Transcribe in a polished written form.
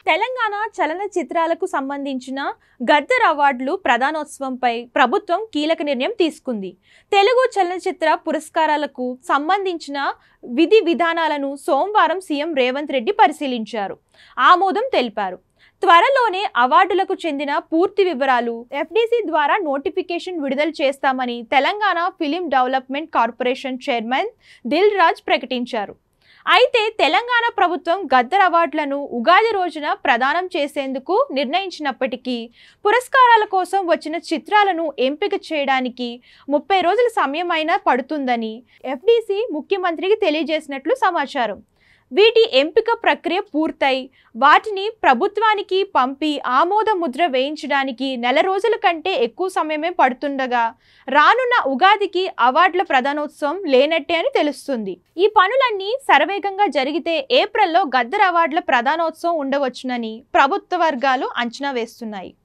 తెలంగాణ చలనచిత్రాలకు సంబంధించిన గద్దర్ అవార్డులు ప్రదానోత్సవంపై ప్రభుత్వం కీలక నిర్ణయం తీసుకుంది. తెలుగు చలనచిత్ర పురస్కారాలకు సంబంధించిన విధి విధానాలను సోమవారం సీఎం రేవంత్ రెడ్డి పరిశీలించారు, ఆమోదం తెలిపారు. త్వరలోనే అవార్డులకు చెందిన పూర్తి వివరాలు ఎఫ్డీసీ ద్వారా నోటిఫికేషన్ విడుదల చేస్తామని Telangana film development corporation chairman Dil Raju ప్రకటించారు. అయితే తెలంగాణ ప్రభుత్వం గద్దర్ అవార్డులను ఉగాది రోజున ప్రదానం చేసేందుకు నిర్ణయించినప్పటికీ పురస్కారాల కోసం వచ్చిన చిత్రాలను ఎంపిక చేయడానికి 30 రోజుల సమయం అయినా పడుతుందని ఎఫ్డీసీ ముఖ్యమంత్రికి తెలియజేసినట్లు సమాచారం. వీటి ఎంపిక ప్రక్రియ పూర్తయి వాటిని ప్రభుత్వానికి పంపి ఆమోద ముద్ర వేయించడానికి నెల రోజుల కంటే ఎక్కువ సమయమే పడుతుండగా రానున్న ఉగాదికి అవార్డుల ప్రదానోత్సవం లేనట్టే అని తెలుస్తుంది. ఈ పనులన్నీ శరవేగంగా జరిగితే ఏప్రిల్లో గద్దర్ అవార్డుల ప్రదానోత్సవం ఉండవచ్చునని ప్రభుత్వ వర్గాలు అంచనా వేస్తున్నాయి.